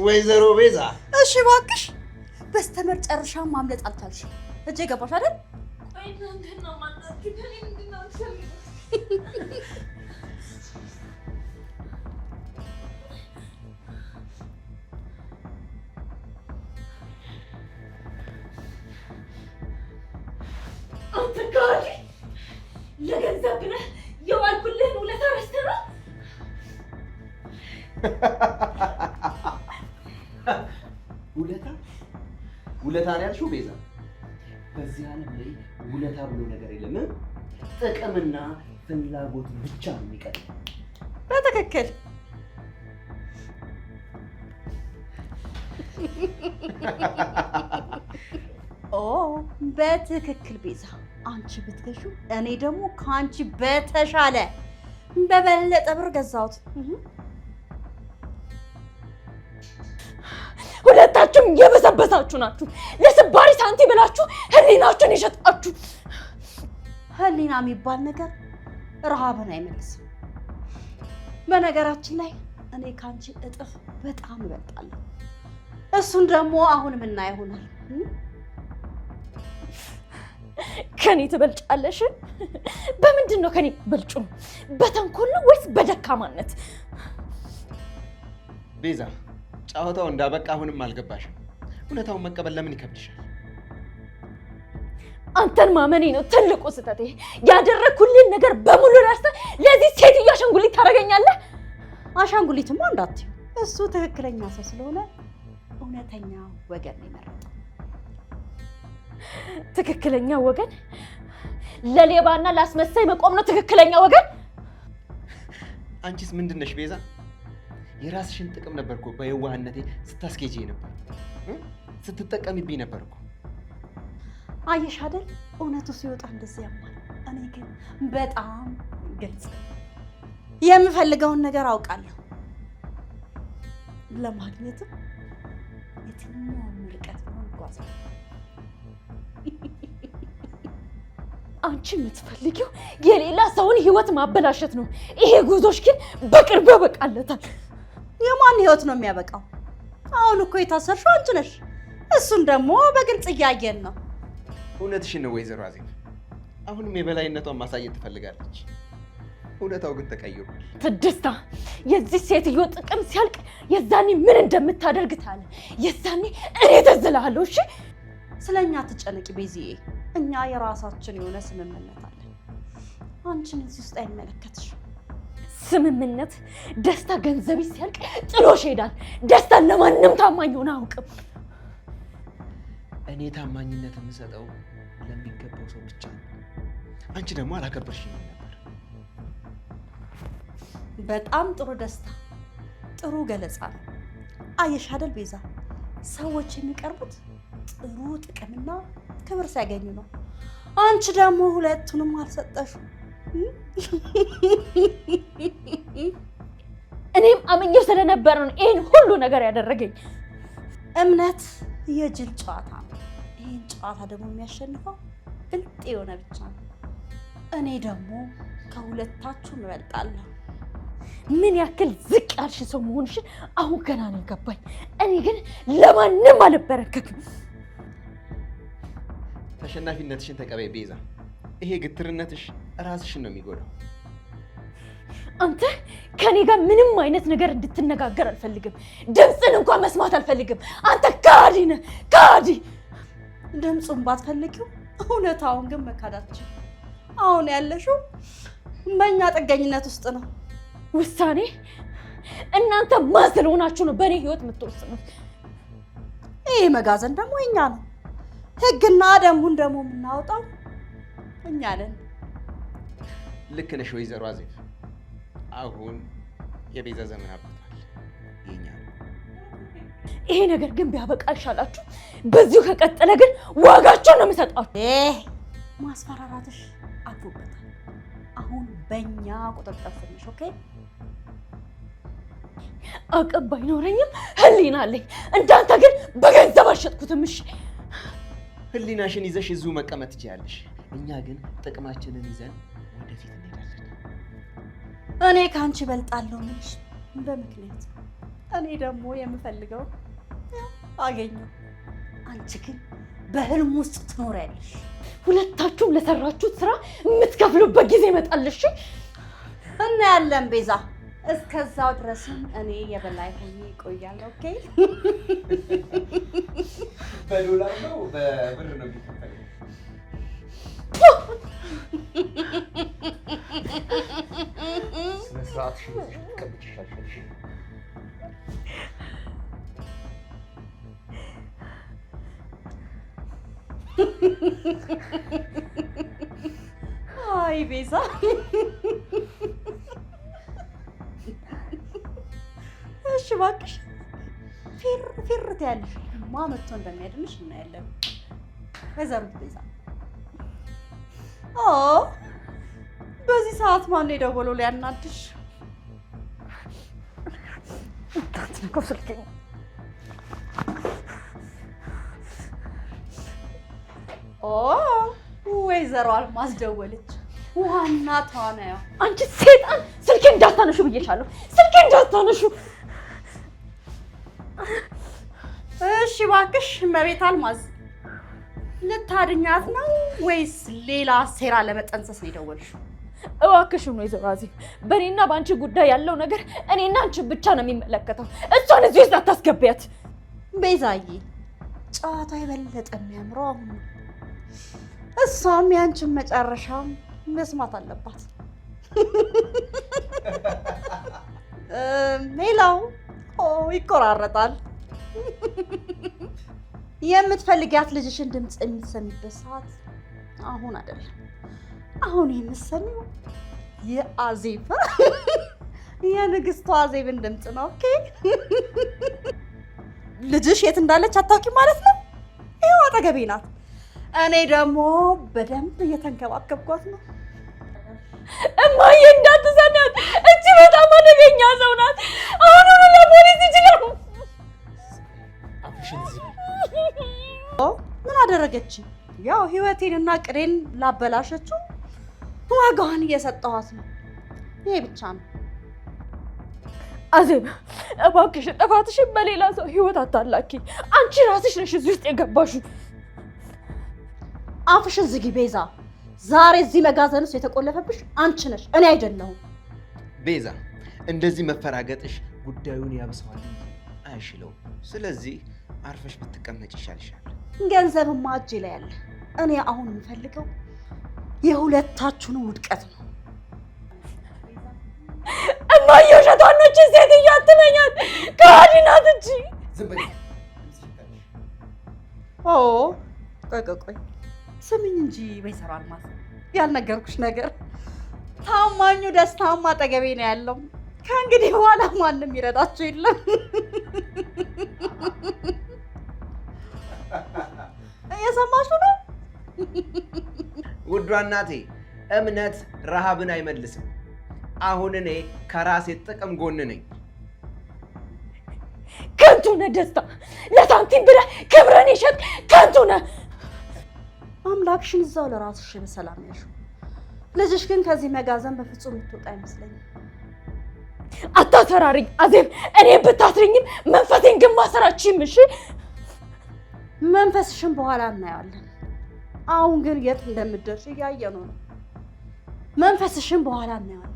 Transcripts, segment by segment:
ወይዘሮ ቤዛ እሺ እባክሽ በስተመጨረሻ ማምለጥ አልቻልሽም። እጄ ገባሽ አይደል? ቆይ እናንተና ማናችሁ ከኔ ምንድን ነው የምትፈልጉት? አንተ ጋር ለገንዘብ ብለህ የዋልኩልህን ውለታ ረስተህ ነው? ውለታ ነው ያልሽው ቤዛ? በዚህ ዓለም ላይ ውለታ ብሎ ነገር የለም። ጥቅምና ፍላጎት ብቻ ነው የሚቀር። በትክክል ኦ በትክክል ቤዛ፣ አንቺ ብትገዢ እኔ ደግሞ ከአንቺ በተሻለ በበለጠ ብር ገዛሁት። ሁለታችሁም የበሰበሳችሁ ናችሁ። ለስባሪ ሳንቲም ብላችሁ ህሊናችሁን የሸጣችሁ። ህሊና የሚባል ነገር ረሃብን አይመልስም። በነገራችን ላይ እኔ ከአንቺ እጥፍ በጣም እበልጣለሁ። እሱን ደግሞ አሁን የምናየው ይሆናል። ከኔ ትበልጫለሽ? በምንድን ነው ከኔ ትበልጩ? በተንኮል ነው ወይስ በደካማነት? ቤዛ ጫወታው እንዳበቃ አሁንም አልገባሽም። እውነታውን መቀበል ለምን ይከብድሻል? አንተን ማመኔ ነው ትልቁ ስህተቴ። ያደረኩልህን ነገር በሙሉ ረስተህ ለዚህ ሴትዮ አሻንጉሊት ታደርገኛለህ? አሻንጉሊትማ እንዳትዪው፣ እሱ ትክክለኛ ሰው ስለሆነ እውነተኛ ወገን ነው የመረጠው። ትክክለኛ ወገን? ለሌባና ላስመሳይ መቆም ነው ትክክለኛ ወገን? አንቺስ ምንድን ነሽ ቤዛ? የራስሽን ጥቅም ነበርኩ በየዋህነቴ ስታስኬጂ ነበር፣ ስትጠቀሚብኝ ነበርኩ። አየሽ አይደል እውነቱ ሲወጣ እንደዚህ ያማል። እኔ ግን በጣም ግልጽ የምፈልገውን ነገር አውቃለሁ። ለማግኘትም የትኛውን ርቀት ነው እንጓዛለሁ። አንቺ የምትፈልጊው የሌላ ሰውን ህይወት ማበላሸት ነው። ይሄ ጉዞሽ ግን በቅርብ ያበቃለታል። የማን ህይወት ነው የሚያበቃው? አሁን እኮ የታሰርሽው አንቺ ነሽ። እሱን ደግሞ በግልጽ እያየን ነው። እውነትሽን ነው ወይዘሮ አዜብ። አሁንም የበላይነቷን ማሳየት ትፈልጋለች። እውነታው ግን ተቀይሯል። ትዕግስታ፣ የዚህ ሴትዮ ጥቅም ሲያልቅ የዛኔ ምን እንደምታደርግ ታለ። የዛኔ እኔ ተዝላለሁ። እሺ ስለኛ ትጨነቂ ቤዚዬ። እኛ የራሳችን የሆነ ስምምነት አለን። አንቺን እዚህ ውስጥ አይመለከትሽም። ስምምነት? ደስታ ገንዘብ ሲያልቅ ጥሎሽ ይሄዳል። ደስታ ለማንም ታማኝ ሆነ አያውቅም። እኔ ታማኝነት የምሰጠው ለሚገባው ሰው ብቻ ነው። አንቺ ደግሞ አላከበርሽኝም ነበር። በጣም ጥሩ ደስታ፣ ጥሩ ገለጻ ነው። አየሽ አይደል ቤዛ፣ ሰዎች የሚቀርቡት ጥሩ ጥቅምና ክብር ሲያገኙ ነው። አንቺ ደግሞ ሁለቱንም አልሰጠሽም። እኔም አመኘው ስለነበረ ነው ይሄን ሁሉ ነገር ያደረገኝ። እምነት የጅል ጨዋታ ነው። ይሄን ጨዋታ ደግሞ የሚያሸንፈው ብልጥ የሆነ ብቻ ነው። እኔ ደግሞ ከሁለታችሁ እበልጣለሁ። ምን ያክል ዝቅ ያልሽ ሰው መሆንሽን አሁን ገና ነው የገባኝ። እኔ ግን ለማንም አልበረከክም። ተሸናፊነትሽን ተቀበይ ቤዛ። ይሄ ግትርነትሽ ራስሽን ነው የሚጎዳው። አንተ ከኔ ጋር ምንም አይነት ነገር እንድትነጋገር አልፈልግም። ድምፅን እንኳን መስማት አልፈልግም። አንተ ካዲ ነህ፣ ካዲ። ድምፁን ባትፈልጊው እውነታውን ግን መካዳችን። አሁን ያለሽው በእኛ ጥገኝነት ውስጥ ነው። ውሳኔ? እናንተ ማን ስለሆናችሁ ነው በእኔ ህይወት የምትወስኑት? ይሄ መጋዘን ደግሞ እኛ ነው። ህግና ደንቡን ደግሞ የምናወጣው እኛ ነን። ልክ ነሽ ወይዘሮ አዜብ። አሁን የቤዛ ዘመን አብቅቷል። የኛ ነው። ይሄ ነገር ግን ቢያበቃ ይሻላችሁ። በዚሁ ከቀጠለ ግን ዋጋቸውን ነው የምሰጣችሁ። ማስፈራራትሽ አድሮበታል። አሁን በእኛ ቁጥጥር ስር ነሽ። ኦኬ? አቅም ባይኖረኝም ህሊና አለኝ። እንዳንተ ግን በገንዘብ አልሸጥኩትም። እሺ ህሊናሽን ይዘሽ እዚሁ መቀመጥ ትችያለሽ። እኛ ግን ጥቅማችንን ይዘን ወደፊት እንሄዳለን። እኔ ካንቺ በልጣለሁ ምንሽ በምክንያት እኔ ደግሞ የምፈልገው አገኘው። አንቺ ግን በህልም ውስጥ ትኖሪያለሽ። ሁለታችሁም ለሰራችሁት ስራ የምትከፍሉበት ጊዜ ይመጣልሽ። እናያለን ቤዛ። እስከዛው ድረስም እኔ የበላይ ሆኜ እቆያለሁ። ኦኬ? በዶላር ነው በብር ነው የሚከፈለው? ስነ ስርዓት ቀብጭሻል። አይ ቤዛ እሺ እባክሽ ፊር ትያለሽ። ማን መጥቶ እንደሚያድንሽ እናያለን። ወይዘሮ ቤዛ በዚህ ሰዓት ማን የደወለው ሊያናድሽ? ታትነው ስልኬ ወይዘሮ አልማዝ ደወለች። ዋና ተዋናዩ አንቺ ሴጣን! ስልኬን እንዳታነሹ ብዬሻለሁ። ስልኬን እንዳታነሹ። እሺ እባክሽ እመቤት አልማዝ ልታድኛት ነው ወይስ ሌላ ሴራ ለመጠንሰስ ነው የደወልሽው? እባክሽን ወይዘሮ አዜብ፣ በእኔና በአንቺ ጉዳይ ያለው ነገር እኔና አንቺ ብቻ ነው የሚመለከተው። እሷን እዚህ ውስጥ አታስገቢያት። ቤዛዬ፣ ጨዋታ የበለጠ የሚያምረው አሁን ነው። እሷም ያንቺን መጨረሻም መስማት አለባት። ሌላው ይቆራረጣል። የምትፈልጊያት ልጅሽን ድምፅ የምትሰሚበት ሰዓት አሁን አይደለም። አሁን የምትሰሚው የአዜብ የንግስቷ አዜብን ድምፅ ነው። ኦኬ? ልጅሽ የት እንዳለች አታውቂም ማለት ነው? ይኸው አጠገቤ ናት። እኔ ደግሞ በደንብ እየተንከባከብኳት ነው። እማዬ እንዳትሰሚያት፣ እቺ በጣም አደገኛ ሰው ናት። አሁኑኑ ለፖሊስ ይችላል። ምን አደረገች? ያው ህይወቴንና ቅሬን ላበላሸችው ዋጋዋን እየሰጠኋት ነው። ይሄ ብቻ ነው። አዜብ እባክሽ ጥፋትሽን በሌላ ሰው ህይወት አታላኪ። አንቺ ራስሽ ነሽ እዚህ ውስጥ የገባሽው። አፍሽን ዝጊ ቤዛ። ዛሬ እዚህ መጋዘን ውስጥ የተቆለፈብሽ አንቺ ነሽ፣ እኔ አይደለሁም። ቤዛ፣ እንደዚህ መፈራገጥሽ ጉዳዩን ያብሰዋል እንጂ አይሽለውም። ስለዚህ አርፈሽ ብትቀመጭ ይሻልሻል። ገንዘብማ እጄ ላይ አለ። እኔ አሁን የምፈልገው የሁለታችሁን ውድቀት ነው። እማዬ ውሸቷን ነው። ሴትዮ አትመኛት፣ ከሃዲ ናት እንጂ። ዝም በይ። ቆይ ስሚኝ እንጂ ወይዘሮ አልማዝ፣ ያልነገርኩሽ ነገር ታማኙ ደስታማ አጠገቤ ነው ያለው። ከእንግዲህ በኋላ ማንም ይረዳችሁ የለም። እየሰማችሁ ነው? ውዷ እናቴ፣ እምነት ረሃብን አይመልስም። አሁን እኔ ከራሴ ጥቅም ጎን ነኝ። ከንቱ ነህ ደስታ። ለሳንቲም ብለህ ክብረን የሸጥክ ከንቱ ነህ። አምላክሽን እዛው ለራስሽ በሰላም ያልሽው። ልጅሽ ግን ከዚህ መጋዘን በፍጹም የምትወጣ አይመስለኝም። አታሰራሪኝ አዜብ። እኔ ብታስረኝም መንፈሴን ግን ማሰራችም። እሺ፣ መንፈስሽን በኋላ እናየዋለን። አሁን ግን የት እንደምትደርሺ እያየነው ነው። መንፈስሽን በኋላ እናየዋለን።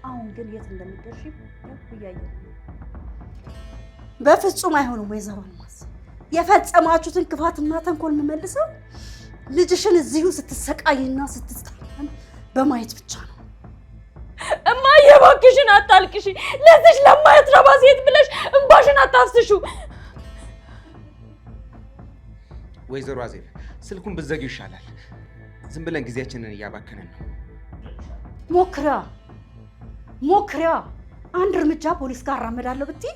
አሁን ግን የት እንደምትደርሺ እያየነው ነው። በፍጹም አይሆንም ወይዘሮ አልማዝ። የፈጸማችሁትን ክፋትና ተንኮል የምመልሰው ልጅሽን እዚሁ ስትሰቃይና ስትታመም በማየት ብቻ ነው። እማዬ እባክሽን አታልቅሺ። ለዚች ለማይረባ ሴት ብለሽ እንባሽን አታፍስሹ። ወይዘሮ አዜብ፣ ስልኩን ብትዘጊው ይሻላል። ዝም ብለን ጊዜያችንን እያባከነን ነው። ሞክሪያ። አንድ እርምጃ ፖሊስ ጋር አራመዳለሁ ብትይ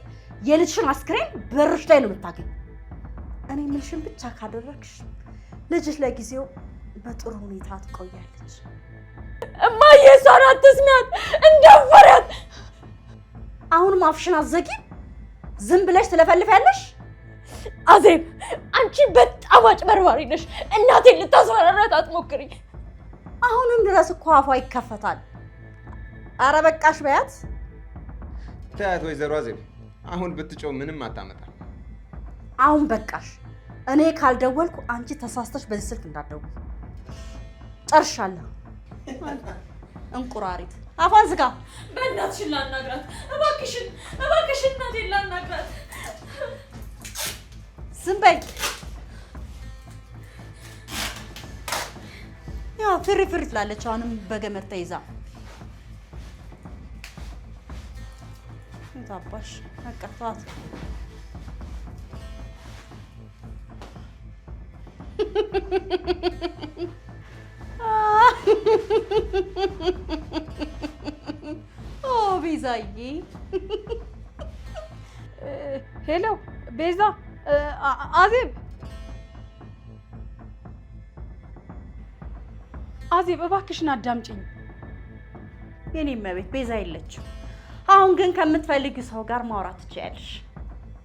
የልጅሽን አስክሬን በርሽ ላይ ነው የምታገኝ። እኔ የምልሽን ብቻ ካደረግሽ ልጅሽ ለጊዜው በጥሩ ሁኔታ ትቆያለች። እማዬ እሷን አትስሚያት፣ እንደፈሪያት። አሁንም አፍሽን አትዘጊም? ዝም ብለሽ ትለፈልፊያለሽ? አዜብ፣ አንቺ በጣም አጭበርባሪ ነሽ። እናቴን ልታስፈራራት አትሞክሪ። አሁንም ድረስ እኮ አፏ ይከፈታል። ኧረ በቃሽ በያት። ተያት ወይዘሮ አዜብ፣ አሁን ብትጮህ ምንም አታመጣም። አሁን በቃሽ። እኔ ካልደወልኩ አንቺ ተሳስተሽ በዚህ ስልክ እንዳትደውይ። ጨርሻለሁ። እንቁራሪት አፏን ዝጋ። በእናትሽን ላናግራት እባክሽን፣ እባክሽን እናቴን ላናግራት። ዝም በይ። ያው ፍሪ ፍሪ ትላለች። አሁንም በገመድ ተይዛ ታባሽ። በቃ ተዋት። ኦ ቤዛዬ። ሄሎ ቤዛ፣ አዜብ አዜብ እባክሽን አዳምጪኝ። የኔ እመቤት ቤዛ የለችም። አሁን ግን ከምትፈልጊው ሰው ጋር ማውራት ትችያለሽ።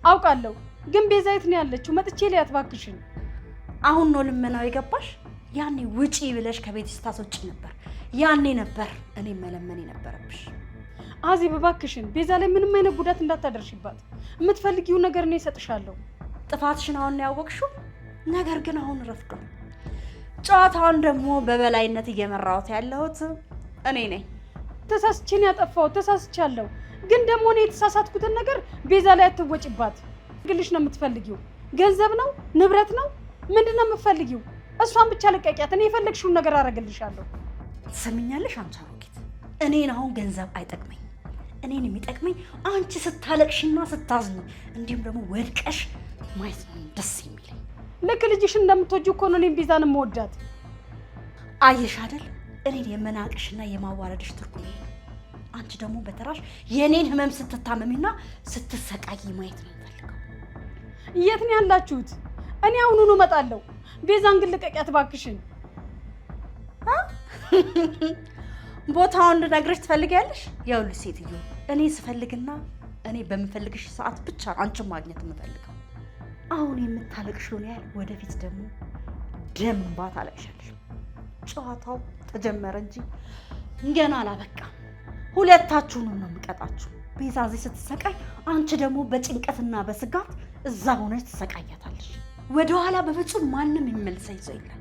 አውቃለሁ፣ ግን ቤዛ የት ነው ያለችው? መጥቼ ልያት እባክሽን። አሁን ነው ልመናው የገባሽ? ያኔ ውጪ ብለሽ ከቤት ስታስወጪ ነበር። ያኔ ነበር እኔ መለመን የነበረብሽ። አዜብ እባክሽን ቤዛ ላይ ምንም አይነት ጉዳት እንዳታደርሽባት። የምትፈልጊው ነገር እኔ እሰጥሻለሁ። ጥፋትሽን አሁን ነው ያወቅሽው። ነገር ግን አሁን ረፍዷል። ጨዋታውን ደግሞ በበላይነት እየመራሁት ያለሁት እኔ ነኝ። ተሳስቼን ያጠፋሁት ተሳስቻለሁ። ግን ደግሞ እኔ የተሳሳትኩትን ነገር ቤዛ ላይ አትወጪባት። ግልሽ ነው የምትፈልጊው? ገንዘብ ነው? ንብረት ነው? ምንድን ነው የምትፈልጊው? እሷን ብቻ ልቀቂያት። እኔ የፈለግሽውን ነገር አደርግልሻለሁ። ትሰሚኛለሽ? አንቺ አሮጊት፣ እኔን አሁን ገንዘብ አይጠቅመኝ። እኔን የሚጠቅመኝ አንቺ ስታለቅሽና ስታዝኝ እንዲሁም ደግሞ ወድቀሽ ማየት ነው ደስ የሚለኝ። ልክ ልጅሽ እንደምትወጂው እኮ ነው እኔም ቤዛን የምወዳት። አየሽ አይደል? እኔን የመናቅሽና የማዋረድሽ ትርጉም ይሄ ነው። አንቺ ደግሞ በተራሽ የኔን ህመም ስትታመሚና ስትሰቃይ ማየት ነው የምፈልገው። የት ነው ያላችሁት? እኔ አሁኑኑ እመጣለሁ። ቤዛን ግን ልቀቂያት እባክሽን። ቦታውን እንድነግርሽ ትፈልጊያለሽ? ይኸውልሽ ሴትዮ፣ እኔ ስፈልግና እኔ በምፈልግሽ ሰዓት ብቻ አንቺን ማግኘት የምፈልገው። አሁን የምታለቅሽውን ያህል ወደፊት ደግሞ ደም እንባ ታለቅሻለሽ። ጨዋታው ተጀመረ እንጂ ገና አላበቃም። ሁለታችሁንም ነው የምቀጣችሁ። ቤዛ እዚህ ስትሰቃይ፣ አንቺ ደግሞ በጭንቀትና በስጋት እዛ ሆነሽ ትሰቃያታለሽ። ወደኋላ በፍጹም ማንም የሚመልሰኝ ሰው የለም።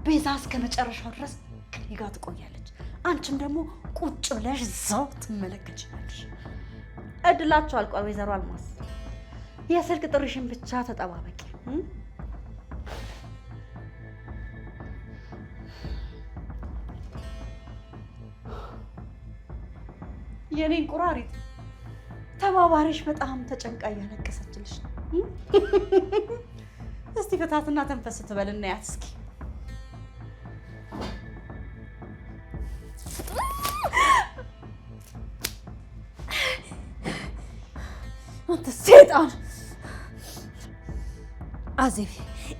ቤዛ እስከ መጨረሻው ድረስ ከኔ ጋር ትቆያለች። አንቺም ደግሞ ቁጭ ብለሽ እዛው ትመለከችኛለሽ። እድላችሁ አልቋል ወይዘሮ አልማዝ። የስልክ ጥሪሽን ብቻ ተጠባበቂ። የኔ እንቁራሪት ተባባሪሽ በጣም ተጨንቃ እያለቀሰችልሽ ነው። እስቲ ፍታትና ተንፈስ ትበል እናያት እስኪ። አንተ ሴጣን! አዜብ፣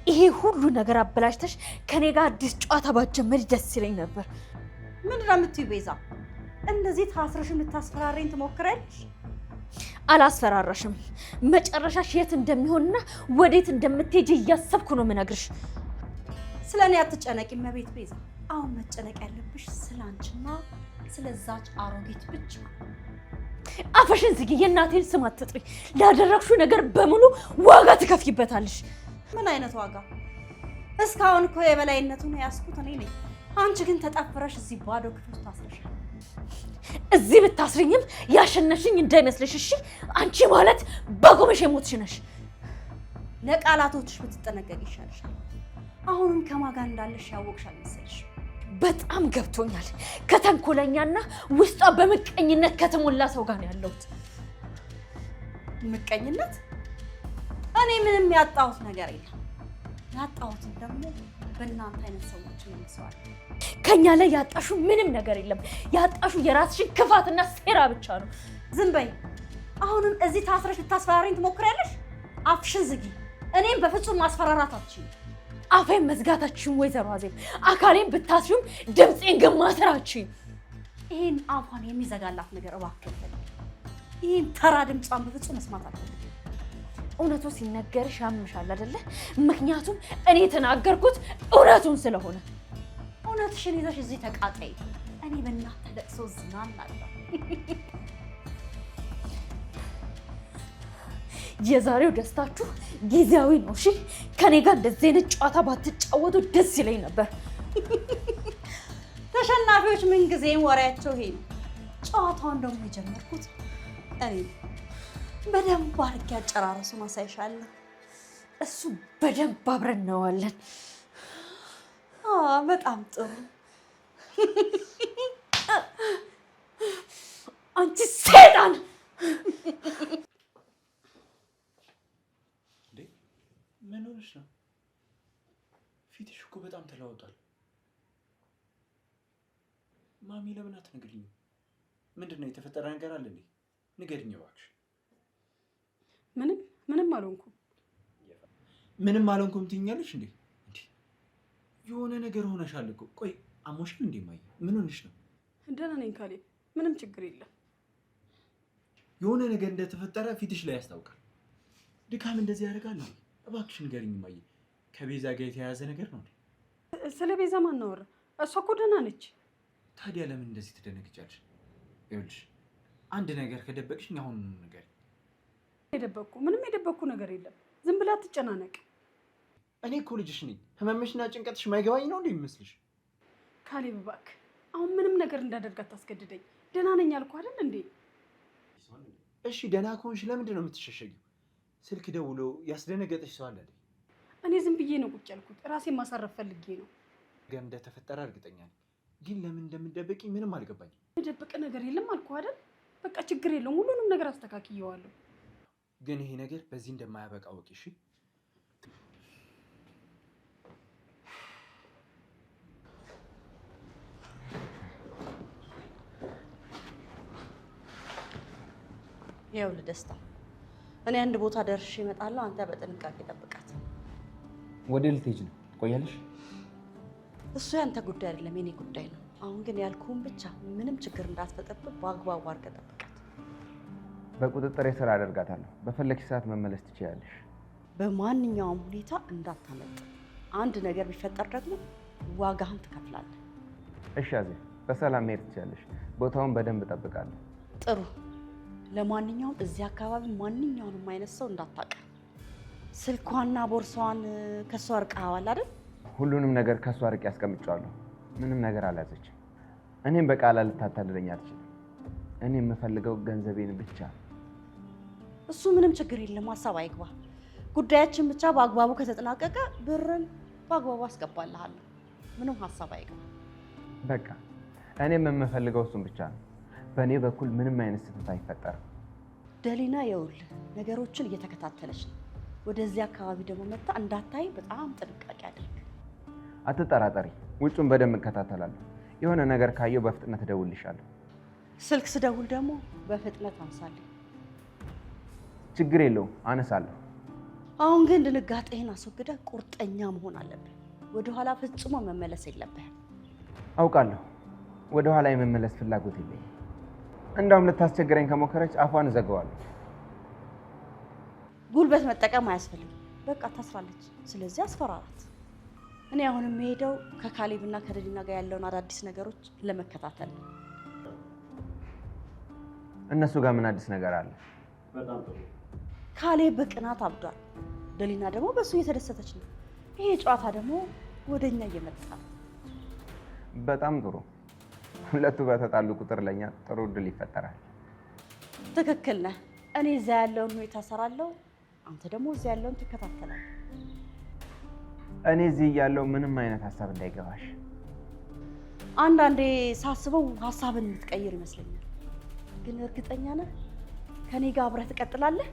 ይሄ ሁሉ ነገር አበላሽተሽ ከኔ ጋር አዲስ ጨዋታ ባትጀምሪ ደስ ይለኝ ነበር። ምንድን ነው የምትይው ቤዛ? እንደዚህ ታስረሽ የምታስፈራሪኝ ትሞክሪያለሽ? አላስፈራራሽም። መጨረሻሽ የት እንደሚሆንና ወዴት እንደምትሄጂ እያሰብኩ ነው የምነግርሽ። ስለ እኔ አትጨነቂ እመቤት ቤዛ። አሁን መጨነቅ ያለብሽ ስለ አንቺና ስለዛች አሮጊት ብቻ። አፈሽን ዝጊ። የእናቴን ስም አትጥሪ። ላደረግሽው ነገር በሙሉ ዋጋ ትከፍይበታለሽ። ምን አይነት ዋጋ? እስካሁን እኮ የበላይነቱን ያስኩት እኔ ነኝ። አንቺ ግን ተጠፍረሽ እዚህ ባዶ ክፍል ውስጥ ታስረሻል። እዚህ ብታስሪኝም ያሸነፍሽኝ እንዳይመስልሽ እሺ? አንቺ ማለት በቁምሽ የሞትሽ ነሽ። ለቃላቶችሽ ብትጠነቀቅ ይሻልሻል። አሁንም ከማን ጋር እንዳለሽ ያወቅሻል መሰልሽ? በጣም ገብቶኛል። ከተንኮለኛና ውስጧ በምቀኝነት ከተሞላ ሰው ጋር ነው ያለሁት። ምቀኝነት? እኔ ምንም ያጣሁት ነገር የለም። ያጣሁትን ደግሞ በእናንተ አይነት ሰዎች ይመስዋል። ከኛ ላይ ያጣሹ ምንም ነገር የለም። ያጣሹ የራስሽን ክፋትና ሴራ ብቻ ነው። ዝም በይ። አሁንም እዚህ ታስረሽ ልታስፈራሪኝ ትሞክሪያለሽ? አፍሽን ዝጊ። እኔም በፍጹም ማስፈራራት አትችይም። አፌን መዝጋታችሁን ወይዘሮ አዜብ፣ አካሌን ብታስዩም ድምፄን ግን ማሰራችሁኝ። ይህን አፏን የሚዘጋላት ነገር እባክህ ፈልጊ። ይህን ተራ ድምጿን በፍጹም መስማት አልፈልግም። እውነቱ ሲነገርሽ ያምሻል አይደለ? ምክንያቱም እኔ የተናገርኩት እውነቱን ስለሆነ። እውነትሽን ይዘሽ እዚህ ተቃጠይ። እኔ እኔ በእናንተ ለቅሶ ዝናናለሁ። የዛሬው ደስታችሁ ጊዜያዊ ነው። እሺ ከኔ ጋር እንደዚህ አይነት ጨዋታ ባትጫወቱ ደስ ይለኝ ነበር። ተሸናፊዎች ምን ጊዜም ወሬያቸው ይሄ ነው። ጨዋታውን ደግሞ የጀመርኩት እኔ በደንብ አድርጌ አጨራረሱን አሳይሻለሁ። እሱ በደንብ አብረን እናዋለን። በጣም ጥሩ። አንቺ ሰይጣን! ምን ሆነሽ ነው? ፊትሽ እኮ በጣም ተለዋውጧል። ማሚ ለምን አትነግሪኝም? ምንድን ነው የተፈጠረ ነገር አለ እንዴ? ንገሪኝ እባክሽ። ምንም አልሆንኩም። ምንም አልሆንኩም ትይኛለሽ እንዴ? የሆነ ነገር ሆነሻል እኮ። ቆይ አሞሻል እንዴ? ማየ ምን ሆነሽ ነው? ደህና ነኝ ካሌብ፣ ምንም ችግር የለም። የሆነ ነገር እንደተፈጠረ ፊትሽ ላይ ያስታውቃል። ድካም እንደዚህ ያደርጋል እንዴ? እባክሽ ንገሪኝ ማየ። ከቤዛ ጋር የተያያዘ ነገር ነው እንዴ? ስለ ቤዛ ማን አወራ? እሷ እኮ ደህና ነች። ታዲያ ለምን እንደዚህ ትደነግጫለሽ? ይኸውልሽ አንድ ነገር ከደበቅሽኝ አሁን ንገሪኝ። ምንም የደበቅኩ ነገር የለም። ዝም ብላ አትጨናነቅ። እኔ እኮ ልጅሽ ነኝ። ህመምሽና ጭንቀትሽ ማይገባኝ ነው እንዴ የሚመስልሽ? ካሌብ እባክህ አሁን ምንም ነገር እንዳደርግ አታስገድደኝ። ደህና ነኝ አልኩህ አይደል እንዴ? እሺ ደህና ከሆንሽ ለምንድን ነው የምትሸሸጊው? ስልክ ደውሎ ያስደነገጠሽ ሰው አለ አይደል? እኔ ዝም ብዬ ነው ቁጭ ያልኩት። ራሴን ማሳረፍ ፈልጌ ነው። ገም እንደተፈጠረ እርግጠኛ ነኝ፣ ግን ለምን እንደምትደብቂ ምንም አልገባኝም። የደበቀ ነገር የለም አልኩህ አይደል? በቃ ችግር የለውም፣ ሁሉንም ነገር አስተካክየዋለሁ። ግን ይሄ ነገር በዚህ እንደማያበቃ ወቂ። እሺ ይኸውልህ ደስታ፣ እኔ አንድ ቦታ ደርሼ እመጣለሁ። አንተ በጥንቃቄ ጠብቃት። ወደ ልትሄጂ ነው? ትቆያለሽ? እሱ ያንተ ጉዳይ አይደለም፣ የኔ ጉዳይ ነው። አሁን ግን ያልኩህን ብቻ ምንም ችግር እንዳትፈጥርብህ በአግባቡ አድርገህ ጠብቃት። በቁጥጥር ስራ አደርጋታለሁ። በፈለግሽ ሰዓት መመለስ ትችያለሽ። በማንኛውም ሁኔታ እንዳታመልጥ። አንድ ነገር ቢፈጠር ደግሞ ዋጋህን ትከፍላለህ። እሺ አዜ፣ በሰላም መሄድ ትችያለሽ። ቦታውን በደንብ እጠብቃለሁ። ጥሩ። ለማንኛውም እዚህ አካባቢ ማንኛውንም አይነት ሰው እንዳታውቅ። ስልኳና ቦርሳዋን ከሷ አርቀኸዋል አይደል? ሁሉንም ነገር ከሷ አርቄ ያስቀምጫለሁ። ምንም ነገር አልያዘችም። እኔም በቃል ልታታልለኝ አትችልም። እኔ የምፈልገው ገንዘቤን ብቻ። እሱ ምንም ችግር የለም፣ ሀሳብ አይግባ። ጉዳያችን ብቻ በአግባቡ ከተጠናቀቀ ብርን በአግባቡ አስገባልሃለሁ። ምንም ሀሳብ አይግባ። በቃ እኔም የምፈልገው እሱን ብቻ ነው። በእኔ በኩል ምንም አይነት ስህተት አይፈጠርም። ደሊና ይኸውልህ ነገሮችን እየተከታተለች ነው። ወደዚህ አካባቢ ደግሞ መጣ እንዳታይ በጣም ጥንቃቄ አድርግ። አትጠራጠሪ፣ ውጩን በደንብ እከታተላለሁ። የሆነ ነገር ካየው በፍጥነት እደውልልሻለሁ። ስልክ ስደውል ደግሞ በፍጥነት አንሳልኝ። ችግር የለውም፣ አነሳለሁ። አሁን ግን ድንጋጤህን አስወግደህ ቁርጠኛ መሆን አለብህ። ወደኋላ ፍጹም መመለስ የለብህም። አውቃለሁ፣ ወደኋላ የመመለስ ፍላጎት የለኝም። እንዳውም ልታስቸግረኝ ከሞከረች አፏን እዘጋዋለሁ። ጉልበት መጠቀም አያስፈልግም። በቃ ታስራለች። ስለዚህ አስፈራራት። እኔ አሁን የምሄደው ከካሌብና ከደሊና ጋር ያለውን አዳዲስ ነገሮች ለመከታተል ነው። እነሱ ጋር ምን አዲስ ነገር አለ? ካሌብ በቅናት አብዷል። ደሊና ደግሞ በእሱ እየተደሰተች ነው። ይሄ ጨዋታ ደግሞ ወደኛ እየመጣ ነው። በጣም ጥሩ። ሁለቱ በተጣሉ ቁጥር ለኛ ጥሩ እድል ይፈጠራል። ትክክል ነህ። እኔ እዛ ያለውን ሁኔታ እሰራለሁ፣ አንተ ደግሞ እዛ ያለውን ትከታተላለህ። እኔ እዚህ ያለው ምንም አይነት ሀሳብ እንዳይገባሽ። አንዳንዴ ሳስበው ሀሳብን የምትቀይር ይመስለኛል። ግን እርግጠኛ ነህ ከኔ ጋር አብረህ ትቀጥላለህ?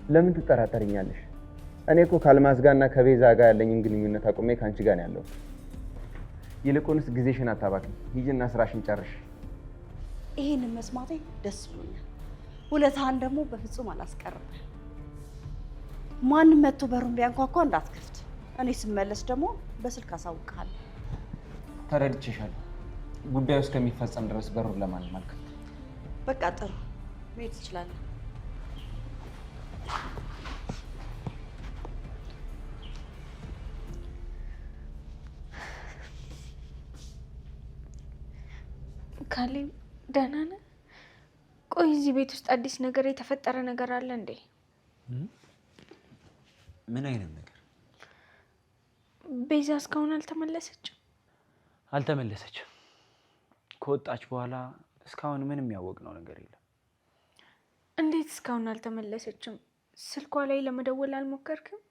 ለምን ትጠራጠርኛለሽ? እኔ እኮ ከአልማዝ ጋርና ከቤዛ ጋር ያለኝን ግንኙነት አቁሜ ከአንቺ ጋር ነው ያለሁት። ይልቁንስ ጊዜሽን አታባክኝ፣ ሂጂና ስራሽን ጨርሽ። ይሄንን መስማቴ ደስ ብሎኛል። ውለታህን ደግሞ በፍጹም አላስቀርብህ። ማንም መጥቶ በሩን ቢያንኳኳ እንዳትከፍት። እኔ ስመለስ ደግሞ በስልክ አሳውቅሃለሁ። ተረድቼሻለሁ። ጉዳዩ እስከሚፈጸም ድረስ በሩን ለማንም አልከፍትም። በቃ ጥሩ፣ መሄድ ትችላለህ። ካሌብ ደህና ነህ? ቆይ እዚህ ቤት ውስጥ አዲስ ነገር የተፈጠረ ነገር አለ እንዴ? ምን አይነት ነገር? ቤዛ እስካሁን አልተመለሰችም? አልተመለሰችም። ከወጣች በኋላ እስካሁን ምንም ያወቅነው ነገር የለም። እንዴት እስካሁን አልተመለሰችም? ስልኳ ላይ ለመደወል አልሞከርክም?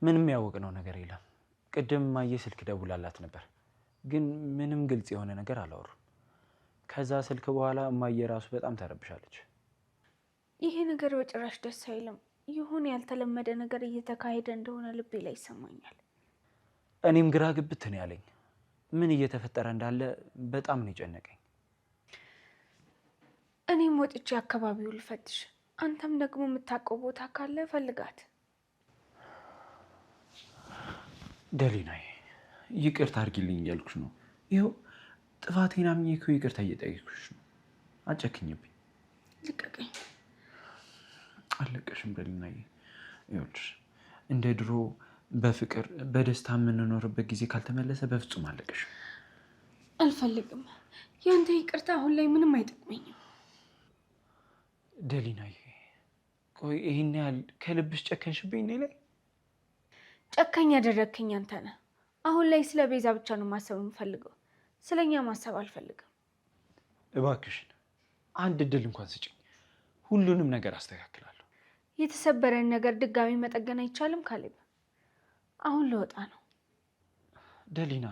ምንም ያወቅነው ነገር የለም። ቅድም ማየ ስልክ ደውላላት ነበር፣ ግን ምንም ግልጽ የሆነ ነገር አላወሩም። ከዛ ስልክ በኋላ እማየ ራሱ በጣም ተረብሻለች። ይሄ ነገር በጭራሽ ደስ አይልም። የሆነ ያልተለመደ ነገር እየተካሄደ እንደሆነ ልቤ ላይ ይሰማኛል። እኔም ግራ ግብት ነው ያለኝ። ምን እየተፈጠረ እንዳለ በጣም ነው የጨነቀኝ። እኔም ወጥቼ አካባቢው ልፈትሽ፣ አንተም ደግሞ የምታውቀው ቦታ ካለ ፈልጋት። ደሊናዬ ይቅርታ አድርጊልኝ እያልኩሽ ነው። ይኸው ጥፋቴን አምኜ እኮ ይቅርታ እየጠየኩሽ ነው። አጨክኝብኝ። ልቀቀኝ። አለቀሽም ደሊናዬ። ይኸውልሽ እንደ ድሮ በፍቅር በደስታ የምንኖርበት ጊዜ ካልተመለሰ በፍጹም አለቀሽም። አልፈልግም። ያንተ ይቅርታ አሁን ላይ ምንም አይጠቅመኝም። ደሊናዬ ቆይ ይሄን ያህል ከልብሽ ጨከንሽብኝ እኔ ላይ? ጨካኝ ያደረግከኝ አንተ ነህ። አሁን ላይ ስለ ቤዛ ብቻ ነው ማሰብ የምፈልገው። ስለኛ ማሰብ አልፈልግም። እባክሽን አንድ እድል እንኳን ስጭኝ። ሁሉንም ነገር አስተካክላለሁ። የተሰበረን ነገር ድጋሚ መጠገን አይቻልም ካሌብ። አሁን ልወጣ ነው። ደሊና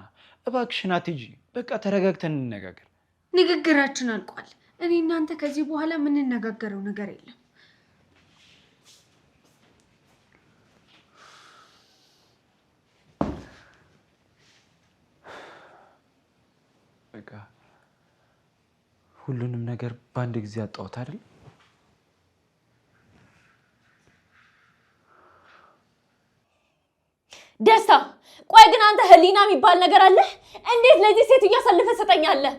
እባክሽን አትሂጂ። በቃ ተረጋግተን እንነጋገር። ንግግራችን አልቋል። እኔ እናንተ ከዚህ በኋላ የምንነጋገረው ነገር የለም። በቃ ሁሉንም ነገር በአንድ ጊዜ አጣሁት አይደል? ደስታ፣ ቆይ ግን አንተ ህሊና የሚባል ነገር አለ? እንዴት ለዚህ ሴት እያሳልፈ ሰጠኛለህ?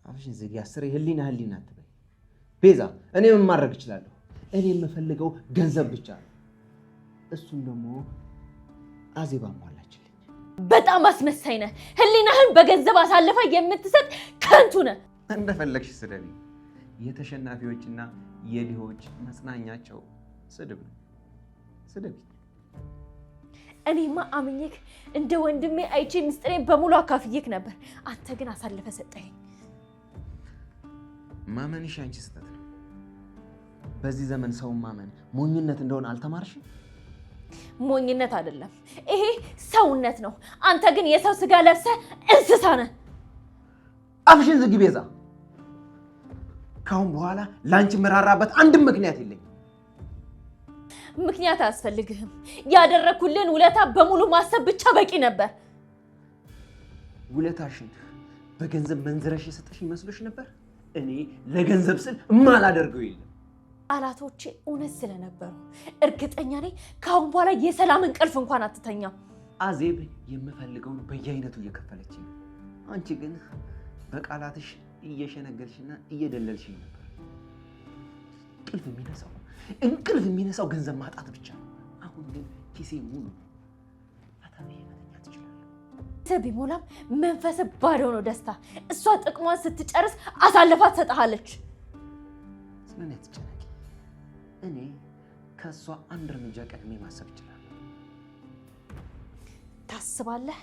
አፍሽን ዝጊ። አስሬ ህሊና አትበይ ቤዛ። እኔ ምን ማድረግ እችላለሁ? እኔ የምፈልገው ገንዘብ ብቻ ነው። እሱም ደግሞ አዜብ አሟላችልኝ። በጣም አስመሳይ ነህ። ህሊናህን በገንዘብ አሳልፈ የምትሰጥ ከንቱ ነህ። እንደፈለግሽ ስደቢ። የተሸናፊዎችና የድሆች መጽናኛቸው ስድብ ነው። ስደቢ። እኔማ አምኜክ እንደ ወንድሜ አይቼ ምስጢሬን በሙሉ አካፍዬክ ነበር። አንተ ግን አሳልፈ ሰጠኝ። ማመንሽ አንቺ ስህተት ነው። በዚህ ዘመን ሰውን ማመን ሞኝነት እንደሆነ አልተማርሽም? ሞኝነት አይደለም፣ ይሄ ሰውነት ነው። አንተ ግን የሰው ስጋ ለብሰ እንስሳ ነህ። አፍሽን ዝጊ ቤዛ። ካሁን በኋላ ላንቺ መራራበት አንድም ምክንያት የለኝም። ምክንያት አያስፈልግህም። ያደረኩልን ውለታ በሙሉ ማሰብ ብቻ በቂ ነበር። ውለታሽን በገንዘብ መንዝረሽ የሰጠሽ ይመስልሽ ነበር? እኔ ለገንዘብ ስል የማላደርገው የለም። ቃላቶቼ እውነት ስለነበሩ እርግጠኛ ነኝ ካሁን በኋላ የሰላም እንቅልፍ እንኳን አትተኛም። አዜብ የምፈልገውን በየአይነቱ እየከፈለች ነው። አንቺ ግን በቃላትሽ እየሸነገልሽና እየደለልሽኝ ነበር። እንቅልፍ የሚነሳው ገንዘብ ማጣት ብቻ ነው። አሁን ግን ኪሴ ሙሉ አታበየ መተኛ ትችላለህ። ቢሞላም መንፈስ ባዶ ነው ደስታ። እሷ ጥቅሟን ስትጨርስ አሳልፋ ትሰጥሃለች። ስለኔ አትጨነቂ። እኔ ከእሷ አንድ እርምጃ ቀድሜ ማሰብ እችላለሁ። ታስባለህ?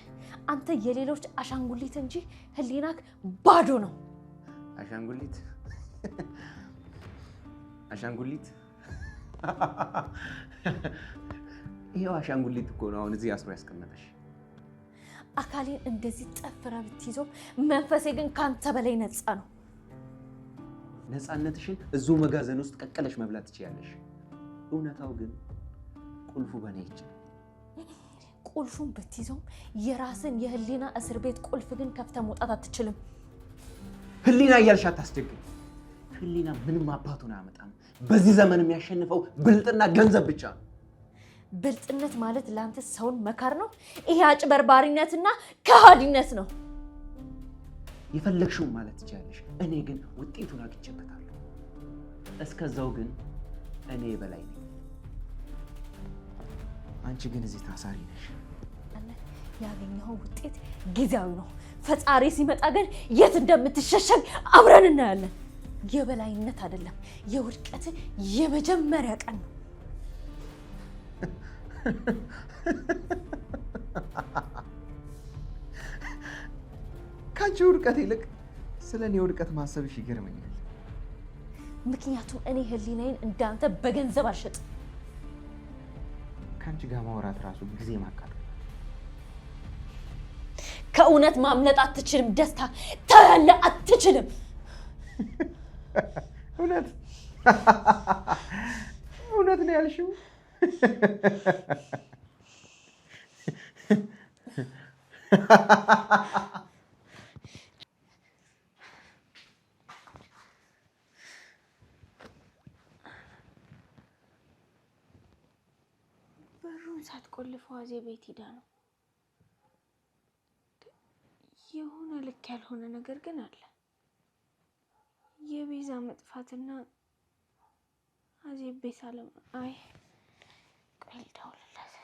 አንተ የሌሎች አሻንጉሊት እንጂ ህሊናክ ባዶ ነው። አሻንጉሊት ይሄው አሻንጉሊት እኮ ነው አሁን እዚህ አስሮ ያስቀመጠሽ። አካሌን እንደዚህ ጠፍራ ብትይዘው መንፈሴ ግን ካንተ በላይ ነፃ ነው። ነፃነትሽን እዚሁ መጋዘን ውስጥ ቀቀለሽ መብላት ትችያለሽ። እውነታው ግን ቁልፉ በኔ እጅ ነው። ቁልፉን ብትይዘውም የራስን የህሊና እስር ቤት ቁልፍ ግን ከፍተህ መውጣት አትችልም። ህሊና እያልሽ አታስቸግሪ። ህሊና ምንም አባቱን አያመጣም። በዚህ ዘመን የሚያሸንፈው ብልጥና ገንዘብ ብቻ ነው። ብልጥነት ማለት ለአንተ ሰውን መካር ነው። ይሄ አጭበርባሪነትና ከሃዲነት ነው። የፈለግሽውን ማለት ትችያለሽ። እኔ ግን ውጤቱን አግኝቼበታለሁ። እስከዛው ግን እኔ በላይ ነኝ። አንቺ ግን እዚህ ታሳሪ ነሽ። ያገኘው ውጤት ጊዜያዊ ነው። ፈጣሪ ሲመጣ ግን የት እንደምትሸሸግ አብረን እናያለን። የበላይነት አይደለም፣ የውድቀት የመጀመሪያ ቀን ነው። ካንቺ ውድቀት ይልቅ ስለ እኔ ውድቀት ማሰብሽ ይገርመኛል። ምክንያቱም እኔ ህሊናዬን እንዳንተ በገንዘብ አልሸጥም። ካንቺ ጋር ማውራት ራሱ ጊዜ ማቃጠል። ከእውነት ማምለጥ አትችልም ደስታ፣ ታያለህ፣ አትችልም። እውነት እውነት ነው ያልሽው? በሩን ሳትቆልፈው አዜብ ቤት ሄዳ ነው። የሆነ ልክ ያልሆነ ነገር ግን አለ። የቤዛ መጥፋትና አዜብ ቤት አለ። አይ ቆይ ልደውልላት።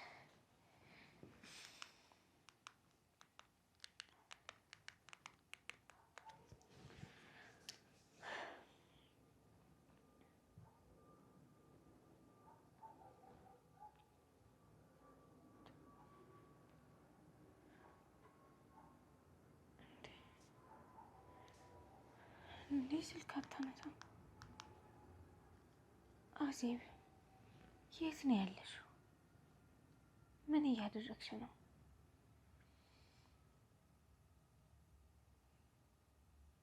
እንዴ ስልክ አታነሳም? አዜብ የት ነው ያለሽው? ምን እያደረግሽ ነው?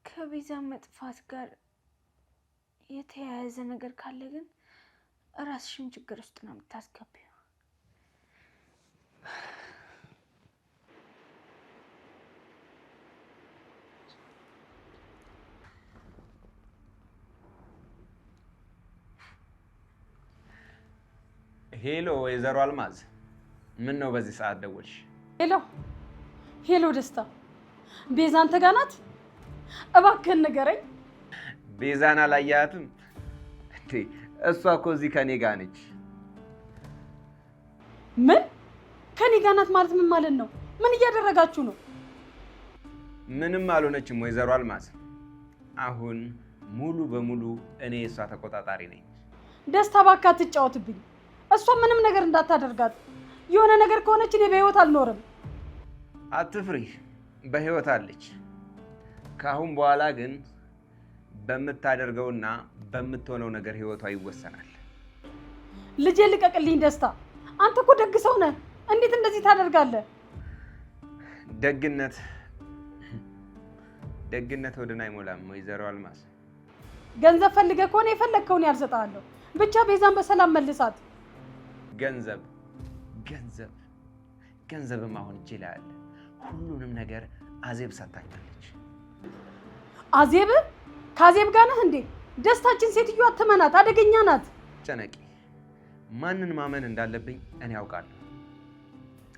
ከቤዛ መጥፋት ጋር የተያያዘ ነገር ካለ ግን ራስሽን ችግር ውስጥ ነው የምታስገቢው። ሄሎ ወይዘሮ አልማዝ፣ ምን ነው በዚህ ሰዓት ደወልሽ? ሄሎ ሄሎ፣ ደስታ ቤዛ አንተ ጋር ናት? እባክህን ንገረኝ። ቤዛን አላያትም እንዴ? እሷ እኮ እዚህ ከኔ ጋር ነች። ምን ከኔ ጋር ናት ማለት ምን ማለት ነው? ምን እያደረጋችሁ ነው? ምንም አልሆነችም ወይዘሮ አልማዝ። አሁን ሙሉ በሙሉ እኔ እሷ ተቆጣጣሪ ነኝ። ደስታ እባክህ አትጫወትብኝ። እሷ ምንም ነገር እንዳታደርጋት። የሆነ ነገር ከሆነች እኔ በህይወት አልኖርም። አትፍሪ፣ በህይወት አለች። ከአሁን በኋላ ግን በምታደርገውና በምትሆነው ነገር ህይወቷ ይወሰናል። ልጄ ልቀቅልኝ ደስታ። አንተ እኮ ደግ ሰው ነህ። እንዴት እንደዚህ ታደርጋለህ? ደግነት ወደን አይሞላም ወይዘሮ አልማዝ። ገንዘብ ፈልገህ ከሆነ የፈለግከውን ያልሰጣለሁ። ብቻ ቤዛን በሰላም መልሳት። ገንዘብም አሁን እጄ ላይ አለ። ሁሉንም ነገር አዜብ ሰጥታኛለች። አዜብ? ከአዜብ ጋር ነህ እንዴ? ደስታችን ሴትዮ አትመናት፣ አደገኛ ናት። ጨነቂ፣ ማንን ማመን እንዳለብኝ እኔ ያውቃለሁ።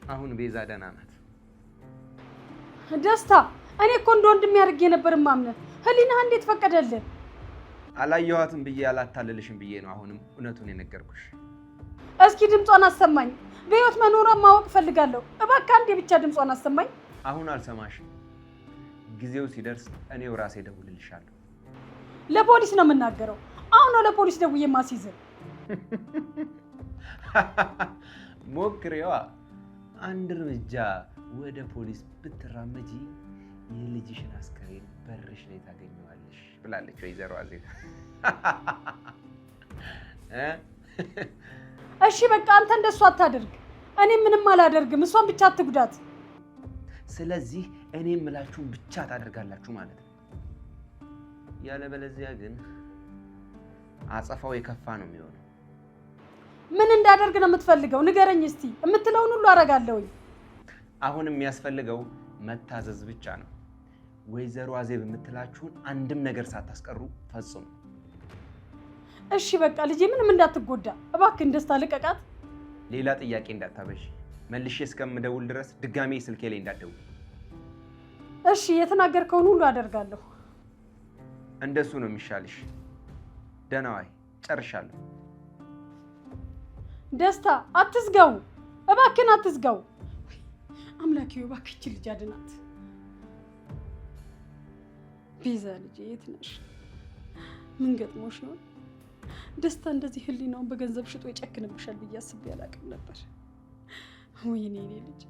አሁን ቤዛ ደህና ናት። ደስታ፣ እኔ እኮ እንደ ወንድሜ አድርጌ ነበር ማምነህ። ህሊናህ እንዴት ፈቀደልህ? አላየኋትም ብዬ አላታልልሽም ብዬ ነው አሁንም እውነቱን የነገርኩሽ። እስኪ ድምጿን አሰማኝ። በህይወት መኖሯን ማወቅ ፈልጋለሁ። እባክህ አንዴ ብቻ ድምጿን አሰማኝ። አሁን አልሰማሽም። ጊዜው ሲደርስ እኔው ራሴ ደውልልሻለሁ። ለፖሊስ ነው የምናገረው። አሁን ነው ለፖሊስ ደውዬ ማስይዝህ። ሞክሬዋ። አንድ እርምጃ ወደ ፖሊስ ብትራመጂ የልጅሽን አስከሬን በርሽ ላይ ታገኘዋለሽ ብላለች ወይዘሮ አዜብ። እሺ በቃ አንተ እንደሱ አታደርግ። እኔ ምንም አላደርግም። እሷን ብቻ አትጉዳት። ስለዚህ እኔ የምላችሁን ብቻ ታደርጋላችሁ ማለት ነው። ያለበለዚያ ግን አጸፋው የከፋ ነው የሚሆነው። ምን እንዳደርግ ነው የምትፈልገው? ንገረኝ እስቲ። የምትለውን ሁሉ አደርጋለሁኝ። አሁን የሚያስፈልገው መታዘዝ ብቻ ነው። ወይዘሮ አዜብ የምትላችሁን አንድም ነገር ሳታስቀሩ ፈጽሙ። እሺ በቃ ልጄ ምንም እንዳትጎዳ እባክህን። ደስታ ልቀቃት። ሌላ ጥያቄ እንዳታበሽ። መልሼ እስከምደውል ድረስ ድጋሜ ስልኬ ላይ እንዳትደውል። እሺ የተናገርከውን ሁሉ አደርጋለሁ። እንደሱ ነው የሚሻልሽ። ደህና ዋይ። ጨርሻለሁ። ደስታ አትዝጋው፣ እባክህን አትዝጋው። አምላኬ እባክህ ልጅ አድናት። ቤዛ ልጄ የት ነሽ? ምን ገጥሞሽ ነው? ደስታ እንደዚህ ህሊናውን በገንዘብ ሽጦ ይጨክንብሻል ብዬ አስቤ አላውቅም ነበር። ወይኔ እኔ ልጅ